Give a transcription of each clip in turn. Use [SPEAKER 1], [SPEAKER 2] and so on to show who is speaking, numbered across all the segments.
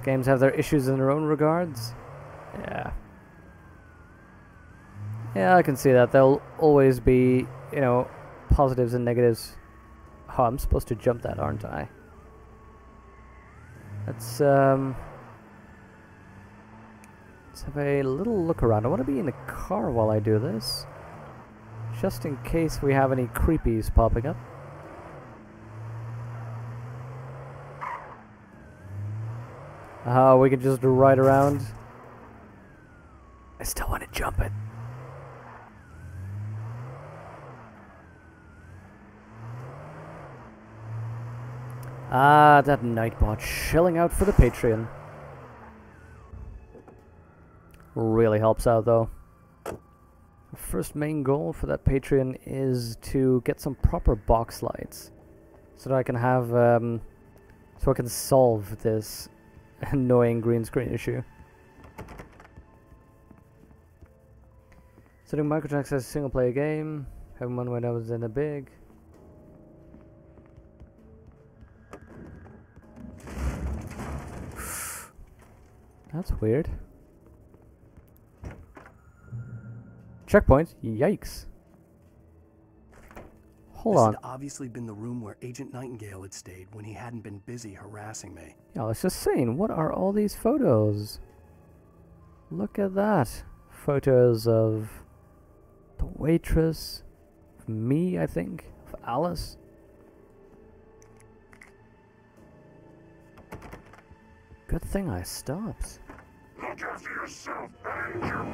[SPEAKER 1] Games have their issues in their own regards. Yeah. Yeah, I can see that. There'll always be, you know, positives and negatives. Oh, I'm supposed to jump that, aren't I? Let's have a little look around. I want to be in the car while I do this, just in case we have any creepies popping up. We can just ride around. I still want to jump it. Ah, that Nightbot shelling out for the Patreon. Really helps out, though. The first main goal for that Patreon is to get some proper box lights, so that I can have, so I can solve this annoying green screen issue. So doing microtransactions as a single player game, having one when I was in a big. That's weird. Checkpoint? Yikes. Hold on.
[SPEAKER 2] This had obviously been the room where Agent Nightingale had stayed when he hadn't been busy harassing me.
[SPEAKER 1] Yeah, I was just saying, what are all these photos? Look at that. Photos of the waitress, of me, I think, of Alice. Good thing I stopped.
[SPEAKER 3] Look after yourself and your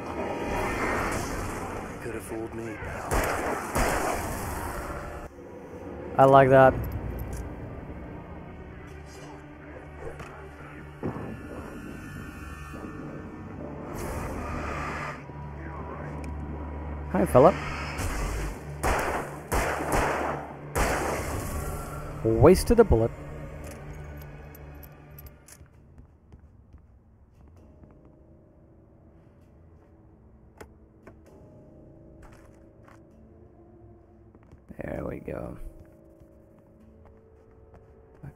[SPEAKER 2] Could have fooled me, pal.
[SPEAKER 1] I like that. Hi, fella. Wasted a bullet. There we go.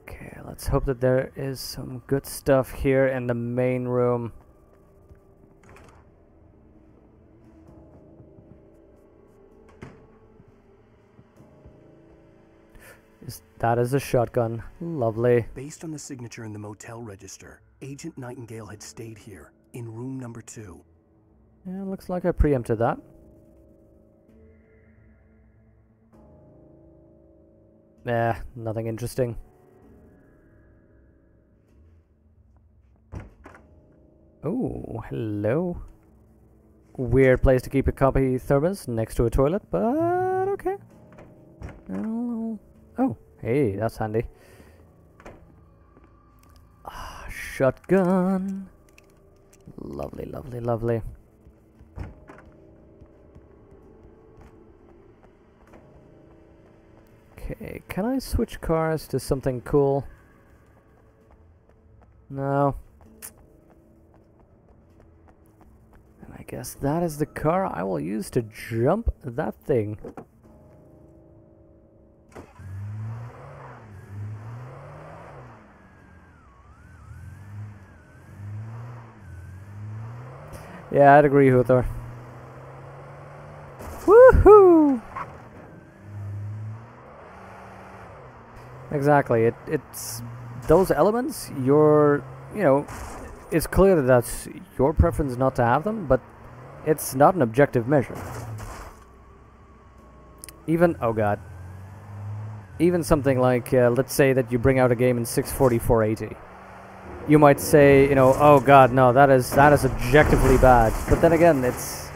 [SPEAKER 1] Okay, let's hope that there is some good stuff here in the main room. That is a shotgun. Lovely.
[SPEAKER 2] Based on the signature in the motel register, Agent Nightingale had stayed here, in room number 2.
[SPEAKER 1] Yeah, looks like I preempted that. Nah, nothing interesting. Oh, hello. Weird place to keep a coffee thermos next to a toilet, but okay. Oh, hey, that's handy. Ah, shotgun. Lovely, lovely, lovely. Okay, can I switch cars to something cool? No. And I guess that is the car I will use to jump that thing. Yeah, I'd agree with her. Woohoo! Exactly. It's those elements. You know, it's clear that that's your preference not to have them, but it's not an objective measure. Even even something like let's say that you bring out a game in 640-480. You might say, you know, oh god, no, that is objectively bad. But then again, it's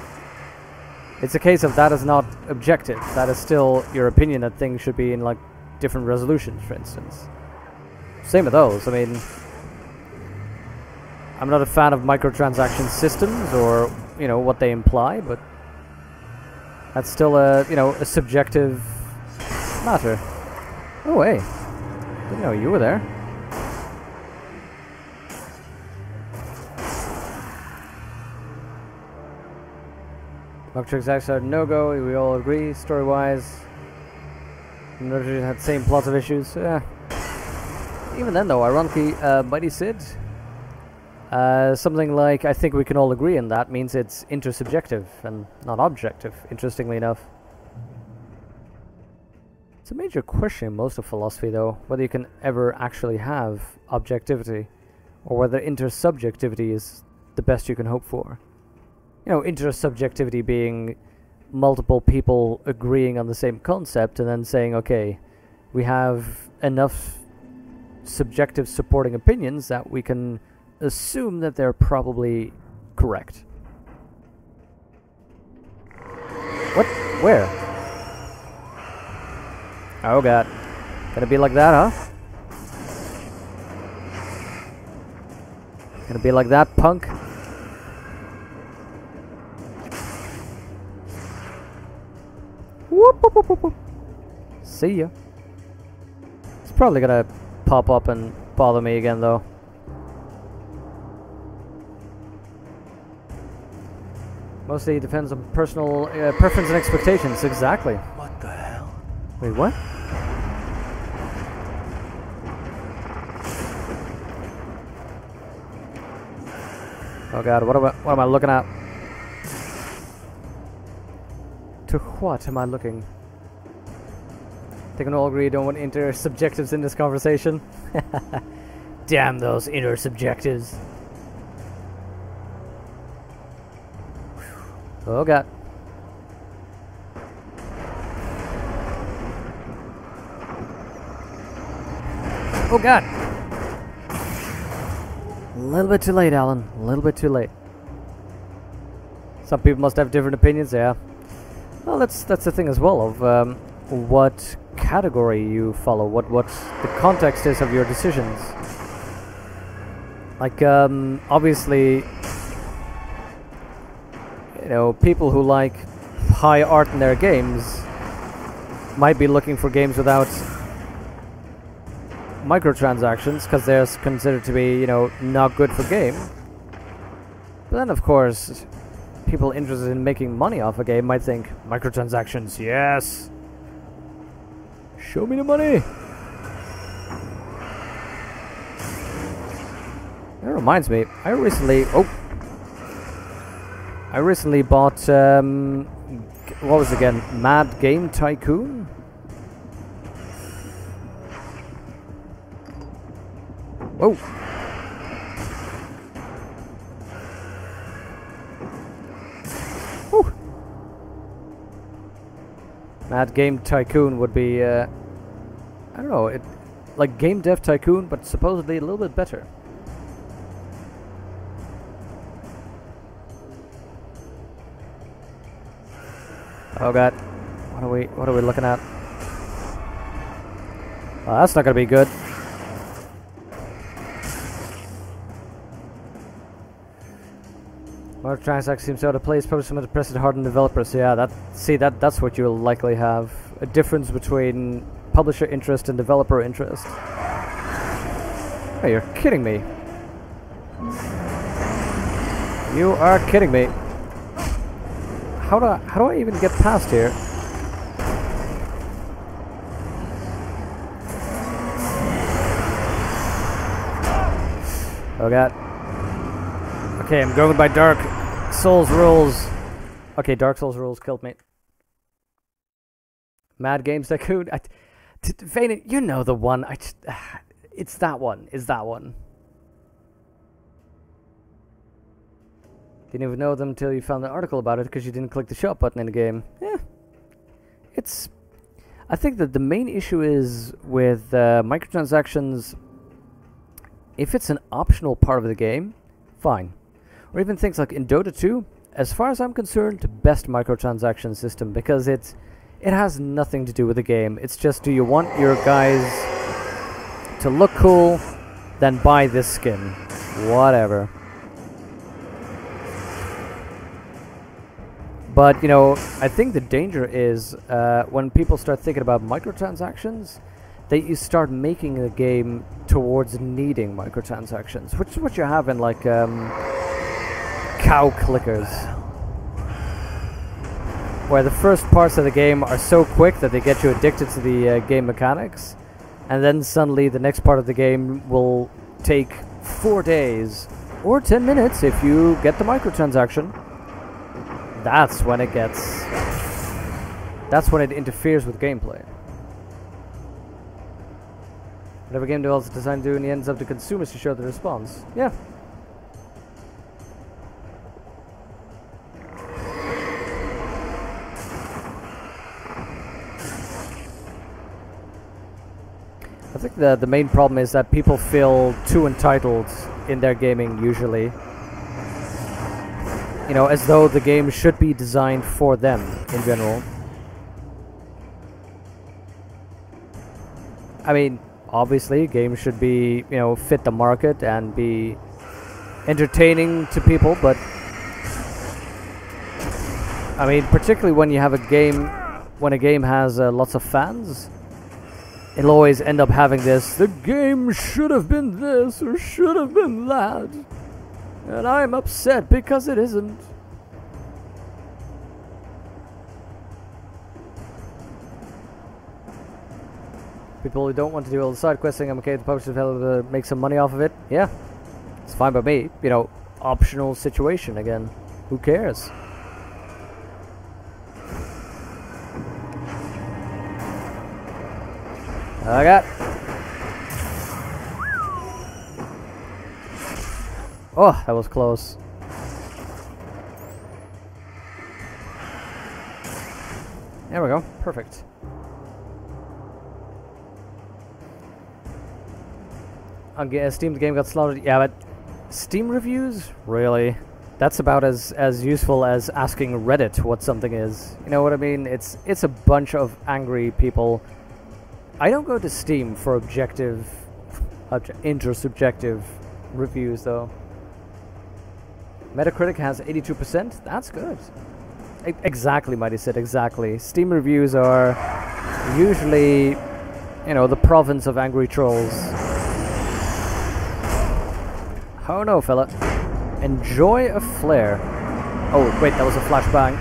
[SPEAKER 1] a case of that is not objective. That is still your opinion that things should be in like different resolutions, for instance. Same with those. I mean, I'm not a fan of microtransaction systems or, you know, what they imply, but that's still a, you know, a subjective matter. Oh, hey. Didn't know you were there. Microtransactions are no-go, we all agree, story-wise. Nerds had the same plots of issues. Even then, though, ironically, Mighty Sid Something like, I think we can all agree on that, means it's intersubjective and not objective, interestingly enough. It's a major question in most of philosophy, though, whether you can ever actually have objectivity, or whether intersubjectivity is the best you can hope for. You know, intersubjectivity being multiple people agreeing on the same concept and then saying, okay, we have enough subjective supporting opinions that we can assume that they're probably correct. What? Where? Oh god. Gonna be like that, huh? Gonna be like that, punk? Whoop, whoop, whoop, whoop, whoop. See ya. It's probably gonna pop up and bother me again, though. Mostly depends on personal preference and expectations. Exactly.
[SPEAKER 2] What the hell?
[SPEAKER 1] Wait, what? Oh god, what am I looking at? To what am I looking? I think we can all agree you don't want intersubjectives in this conversation. Damn those intersubjectives. Oh god. Oh god. A little bit too late, Alan. A little bit too late. Some people must have different opinions, yeah. Well, that's the thing as well of what category you follow, what the context is of your decisions. Like, obviously, you know, people who like high art in their games might be looking for games without microtransactions because they're considered to be, you know, not good for game. But then, of course, people interested in making money off a game might think, microtransactions, yes! Show me the money! That reminds me, I recently bought, what was it again? Mad Game Tycoon? Whoa! Whew. Mad Game Tycoon would be, I don't know, like Game Dev Tycoon, but supposedly a little bit better. Oh god, what are we looking at? Oh, that's not gonna be good. Microtransactions seems out of place. Probably some of the pressed hardened developers. Yeah, that's what you'll likely have. A difference between publisher interest and developer interest. Oh, you're kidding me. You are kidding me. How do I even get past here? Oh god. Okay, I'm going by Dark Souls rules. Okay, Dark Souls rules killed me. Mad Games Tycoon. Vayne, you know the one. It's that one. It's that one. Didn't even know them until you found an article about it because you didn't click the shop button in the game. Yeah. I think that the main issue is with microtransactions. If it's an optional part of the game, fine. Or even things like in Dota 2, as far as I'm concerned, the best microtransaction system because it has nothing to do with the game. It's just, do you want your guys to look cool? Then buy this skin. Whatever. But, you know, I think the danger is when people start thinking about microtransactions, that you start making the game towards needing microtransactions, which is what you have in, like, cow clickers. Where the first parts of the game are so quick that they get you addicted to the game mechanics, and then suddenly the next part of the game will take 4 days Or 10 minutes if you get the microtransaction. That's when it gets... That's when it interferes with gameplay. Whatever game developers designed to do in the end is up to consumers to show the response. Yeah. I think the main problem is that people feel too entitled in their gaming usually. You know, as though the game should be designed for them in general. I mean, obviously games should be, you know, fit the market and be entertaining to people, but I mean, particularly when you have a game, when a game has lots of fans, it'll always end up having this, the game should have been this or should have been that, and I'm upset because it isn't. People who don't want to do all the side questing, I'm okay with the publisher to make some money off of it. Yeah, it's fine by me. You know, optional situation again. Who cares? I got. Oh, that was close. There we go. Perfect. On Steam, the game got slaughtered. Yeah, but Steam reviews? Really? That's about as useful as asking Reddit what something is. You know what I mean? It's a bunch of angry people. I don't go to Steam for objective, intersubjective reviews, though. Metacritic has 82%. That's good. Exactly, Mighty said, exactly. Steam reviews are usually, you know, the province of angry trolls. Oh no, fella. Enjoy a flare. Oh, wait, that was a flashbang.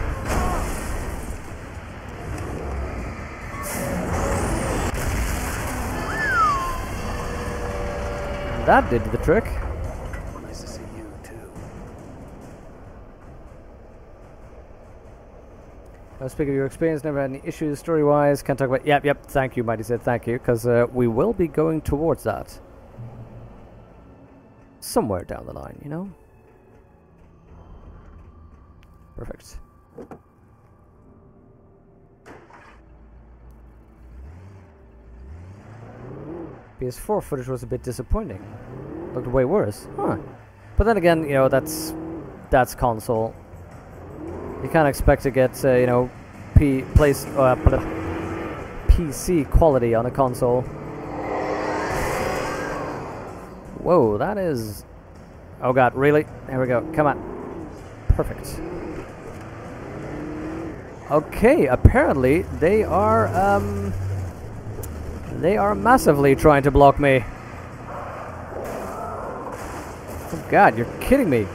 [SPEAKER 1] That did the trick.
[SPEAKER 2] Nice to see you, too.
[SPEAKER 1] Speaking of your experience, never had any issues story-wise. Can't talk about... Yep, thank you, Mighty said, thank you. Because we will be going towards that. Somewhere down the line, you know? Perfect. PS4 footage was a bit disappointing. Looked way worse. Huh. But then again, you know, that's console. You can't expect to get, you know, PC quality on a console. Whoa, that is... Oh god, really? There we go. Come on. Perfect. Okay, apparently they are massively trying to block me. Oh god, you're kidding me.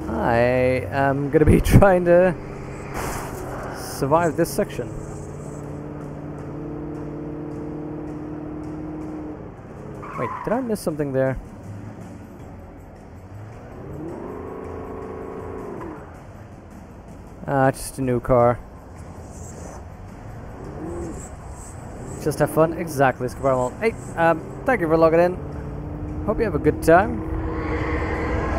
[SPEAKER 1] I am gonna be trying to survive this section. Wait, did I miss something there? Just a new car. Just have fun. Exactly, Scabarmal. Hey, thank you for logging in. Hope you have a good time.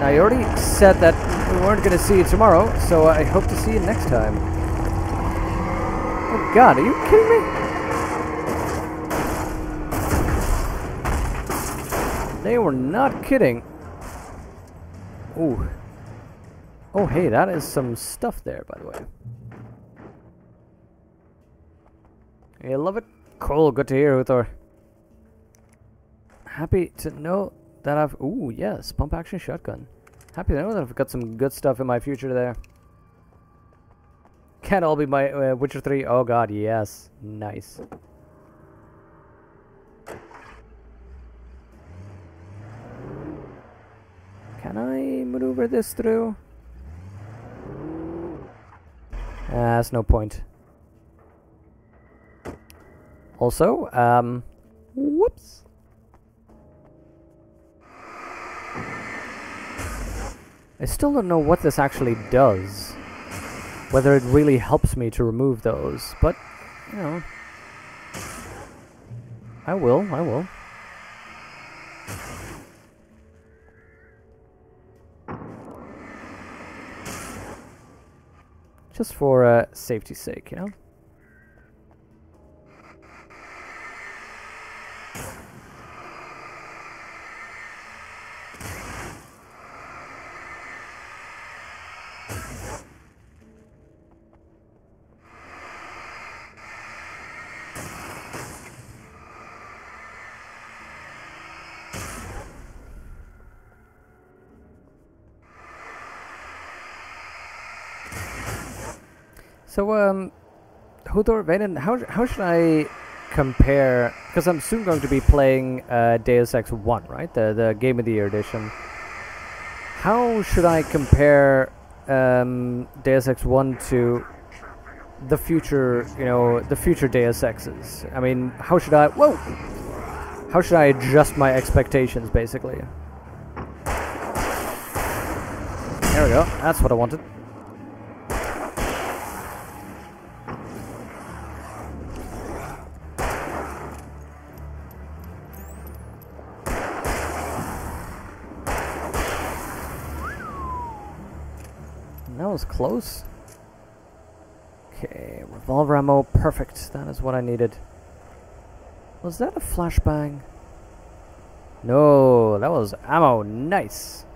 [SPEAKER 1] Now, you already said that we weren't going to see you tomorrow, so I hope to see you next time. Oh god, are you kidding me? They were not kidding. Ooh. Oh, hey, that is some stuff there, by the way. You love it? Cool, good to hear, Uthor. Happy to know that I've... Ooh, yes, pump action shotgun. Happy to know that I've got some good stuff in my future there. Can't all be my Witcher 3. Oh god, yes. Nice. Can I maneuver this through? That's no point. Also, Whoops. I still don't know what this actually does. Whether it really helps me to remove those, but, you know. I will. Just for safety's sake, you know? So, Hodor, Vaden, how should I compare? Because I'm soon going to be playing Deus Ex 1, right? The Game of the Year edition. How should I compare Deus Ex 1 to the future, you know, the future Deus Exes? I mean, how should I... Whoa! How should I adjust my expectations, basically? There we go. That's what I wanted. That was close. Okay, revolver ammo, perfect. That is what I needed. Was that a flashbang? No, that was ammo. Nice.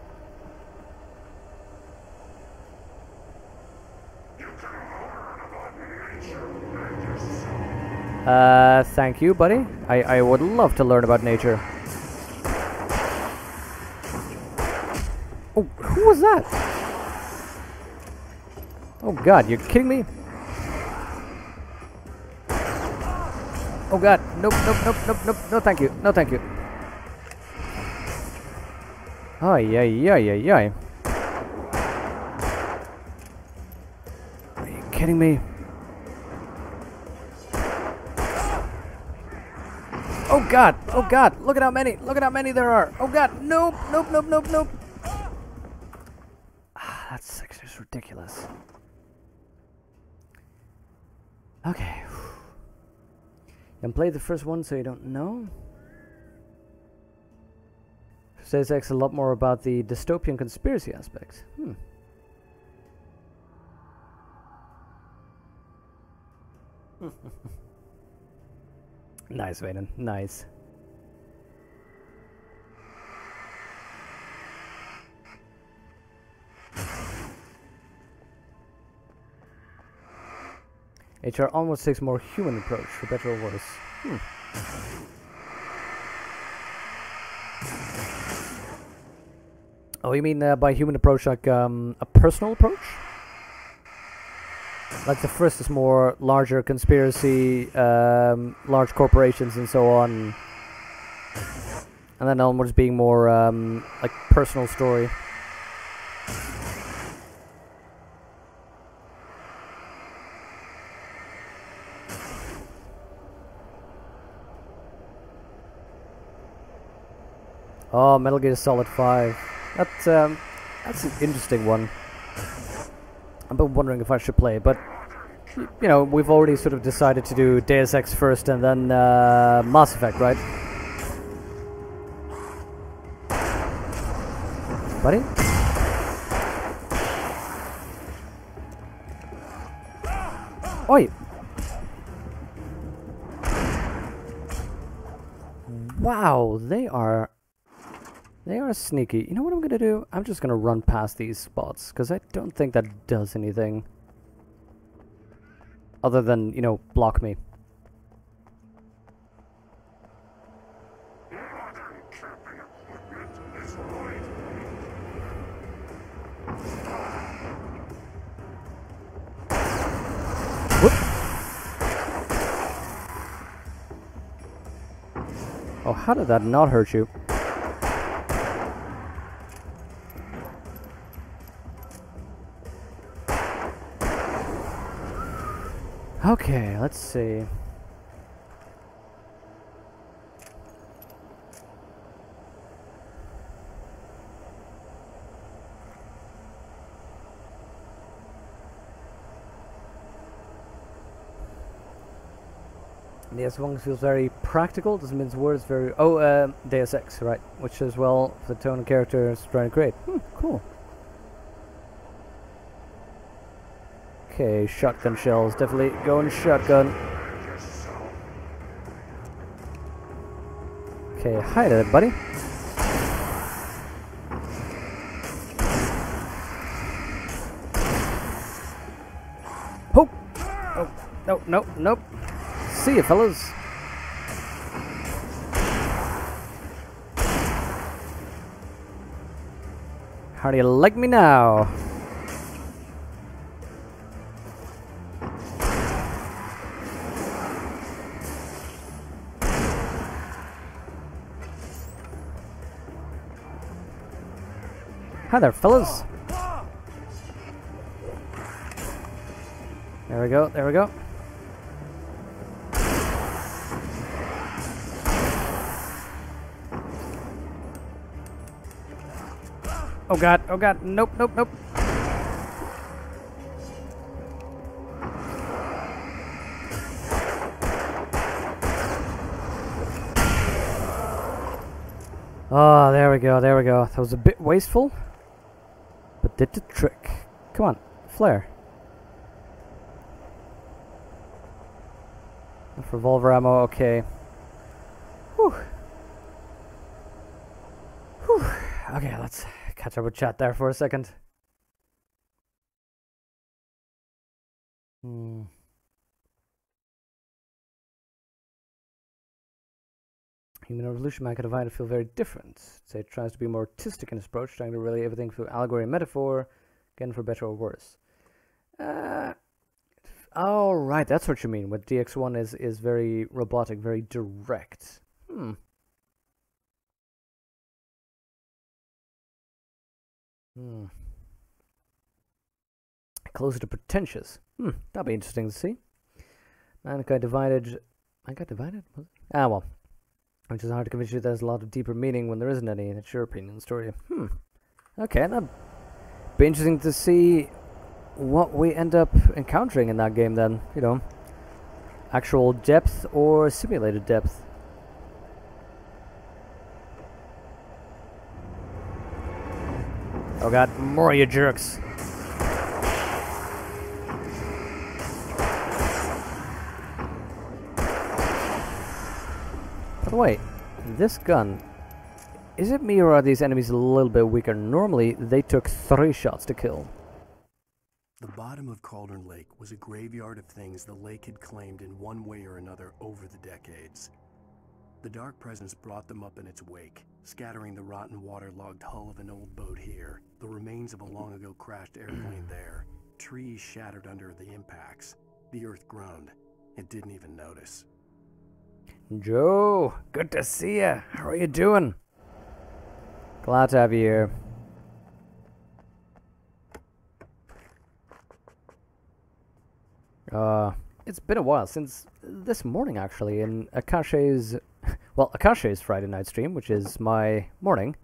[SPEAKER 1] Thank you, buddy. I would love to learn about nature. Oh, who was that? Oh god, you're kidding me? Oh god, nope, no thank you, no thank you. Ay. Are you kidding me? Oh god, look at how many there are. Oh god, nope. Ah, that's just ridiculous. Okay. And play the first one so you don't know. Says X a lot more about the dystopian conspiracy aspects. Nice, Vaden. Nice. HR almost takes more human approach, for better or worse. Oh, you mean by human approach like a personal approach? Like the first is more larger conspiracy, large corporations and so on. And then onwards being more like personal story. Oh, Metal Gear Solid 5. That's an interesting one. I've been wondering if I should play, but you know, we've already sort of decided to do Deus Ex first and then Mass Effect, right? Buddy? Oi! Wow, they are sneaky. You know what I'm gonna do? I'm just gonna run past these spots, because I don't think that does anything. Other than, you know, block me. Whoop. Oh, how did that not hurt you? Okay, let's see. Deus Ex feels very practical, doesn't mince words, very... Deus Ex, right. Which as well, the tone and character is very great. Cool. Okay, shotgun shells, definitely going shotgun. Okay, hi there, buddy. Oh! Oh, no, no, nope. See you, fellas. How do you like me now? Hi there, fellas. There we go, there we go. Oh god, nope, nope, nope. Oh, there we go, there we go. That was a bit wasteful, but did the trick. Come on, flare. Enough revolver ammo, okay. Whew. Whew. Okay, let's catch up with chat there for a second. Human Revolution Man could divide and feel very different. Say it tries to be more artistic in its approach, trying to relay everything through allegory and metaphor, again for better or worse. Oh right, that's what you mean. What DX1 is very robotic, very direct. Closer to pretentious. That'd be interesting to see. Mankind divided. Mankind divided? Ah, well. Which is hard to convince you there's a lot of deeper meaning when there isn't any, and it's your opinion story. Okay, that'd be interesting to see what we end up encountering in that game then. You know, actual depth or simulated depth. Oh god, more of you jerks. By the way, this gun, is it me or are these enemies a little bit weaker? Normally, they took 3 shots to kill.
[SPEAKER 2] The bottom of Cauldron Lake was a graveyard of things the lake had claimed in one way or another over the decades. The dark presence brought them up in its wake, scattering the rotten waterlogged hull of an old boat here, the remains of a long-ago crashed airplane there, trees shattered under the impacts. The earth groaned. It didn't even notice.
[SPEAKER 1] Joe, good to see you. How are you doing? Glad to have you here. It's been a while since this morning, actually, in Akashe's... Well, Akashe's Friday night stream, which is my morning.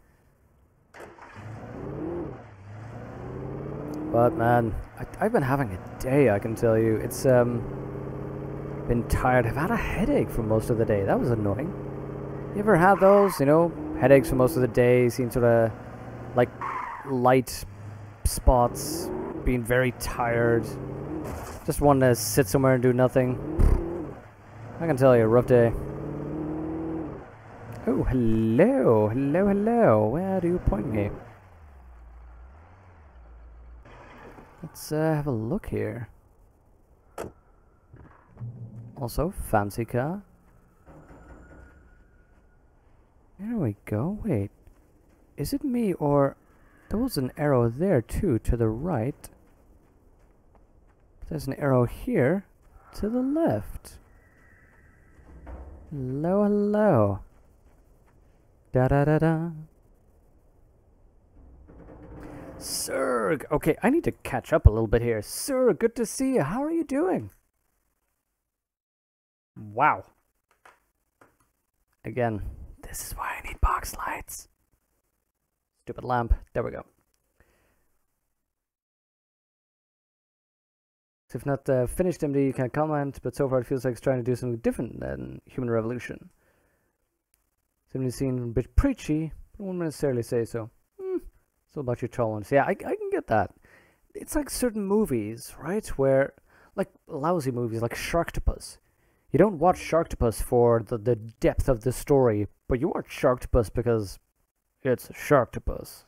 [SPEAKER 1] But, man, I've been having a day, I can tell you. It's, been tired. I've had a headache for most of the day. That was annoying. You ever had those, you know, headaches for most of the day, seeing sort of, like, light spots, being very tired, just want to sit somewhere and do nothing? I can tell you, a rough day. Oh, hello, hello, hello. Where do you point me? Let's have a look here. Also, fancy car. There we go. Wait, is it me or there was an arrow there too to the right? There's an arrow here to the left. Hello, hello. Da da da da. Sir, okay, I need to catch up a little bit here. Sir, good to see you. How are you doing? Wow. Again, this is why I need box lights. Stupid lamp. There we go. So if not finished MD, you can comment, but so far it feels like it's trying to do something different than Human Revolution. Something seemed a bit preachy, but I wouldn't necessarily say so. It's all about your tolerance. Yeah, I can get that. It's like certain movies, right, where, like lousy movies like Sharktopus. You don't watch Sharktopus for the depth of the story, but you watch Sharktopus because it's Sharktopus.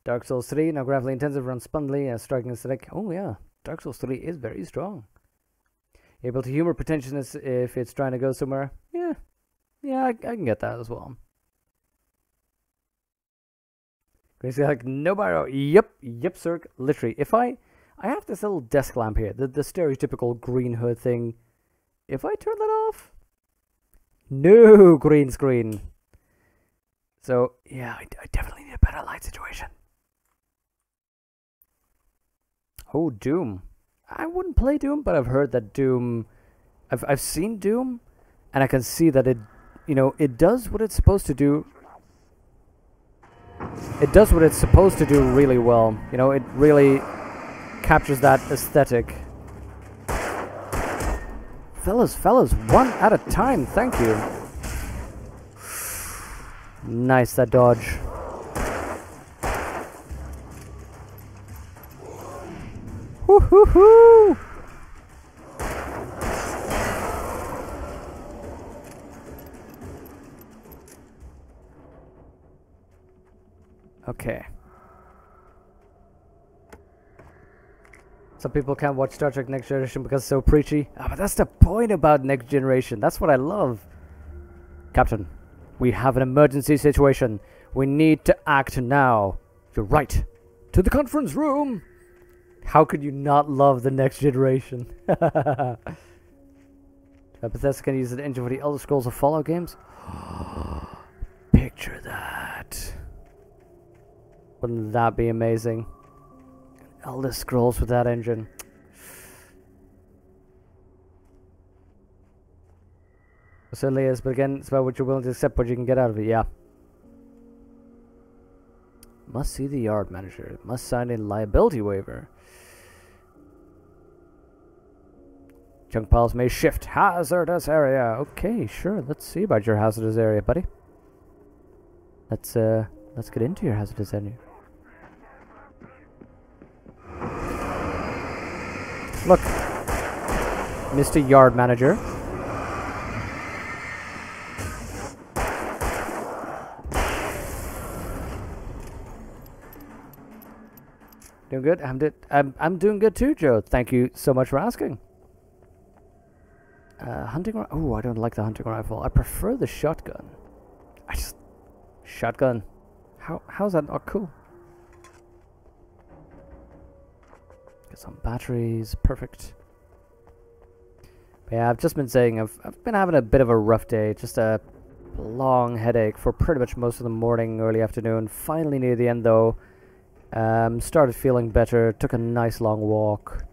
[SPEAKER 1] Dark Souls 3, now graphically intensive, runs spunnily, striking aesthetic. Oh yeah, Dark Souls 3 is very strong. Able to humor pretentiousness if it's trying to go somewhere. Yeah, I can get that as well. Basically, like, no barrow. Yep, sir. Literally, if I have this little desk lamp here, the stereotypical green hood thing. If I turn that off, no green screen. So yeah, I definitely need a better light situation. Oh, Doom. I wouldn't play Doom, but I've heard that Doom. I've seen Doom, and I can see that it, it does what it's supposed to do. It does what it's supposed to do really well. It really captures that aesthetic. Fellas, one at a time, thank you. Nice, that dodge. Woo-hoo-hoo! Okay. Some people can't watch Star Trek Next Generation because it's so preachy. But that's the point about Next Generation. That's what I love. Captain, we have an emergency situation. We need to act now. You're right. To the conference room! How could you not love the Next Generation? Bethesda can use the engine for the Elder Scrolls of Fallout games. Picture that. Wouldn't that be amazing? Elder Scrolls with that engine. Certainly is, but again, it's about what you're willing to accept, what you can get out of it, yeah. Must see the yard manager. Must sign a liability waiver. Junk piles may shift. Hazardous area. Okay, sure. Let's see about your hazardous area, buddy. Let's get into your hazardous area. Look, Mr. Yard Manager. Doing good? I'm doing good too, Joe. Thank you so much for asking. Hunting. Oh, I don't like the hunting rifle. I prefer the shotgun. Shotgun. How's that not cool? Get some batteries. Perfect. But yeah, I've just been saying I've been having a bit of a rough day. Just a long headache for pretty much most of the morning, early afternoon. Finally near the end though, started feeling better. Took a nice long walk.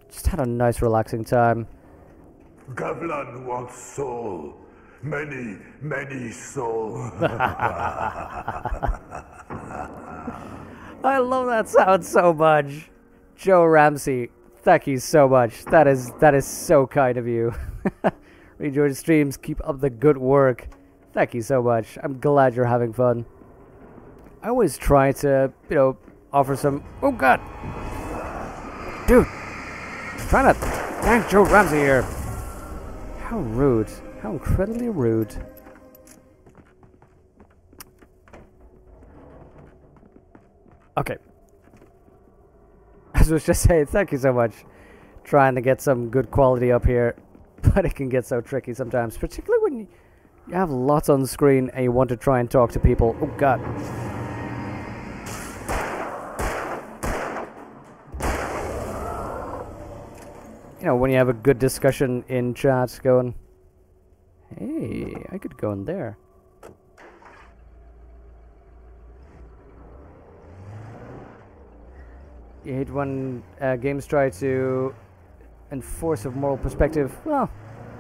[SPEAKER 1] Just had a nice relaxing time.
[SPEAKER 3] Gavlan wants soul. Many, many soul.
[SPEAKER 1] I love that sound so much. Joe Ramsey, thank you so much. That is so kind of you. Enjoy the streams. Keep up the good work. Thank you so much. I'm glad you're having fun. I always try to, offer some... Oh, God. Dude. I'm trying to thank Joe Ramsey here. How rude. How incredibly rude. Okay. As I was just saying, thank you so much. Trying to get some good quality up here. But it can get so tricky sometimes. Particularly when you have lots on screen and you want to try and talk to people. Oh, God. When you have a good discussion in chat going, hey, I could go in there. You hate when games try to enforce a moral perspective. Well,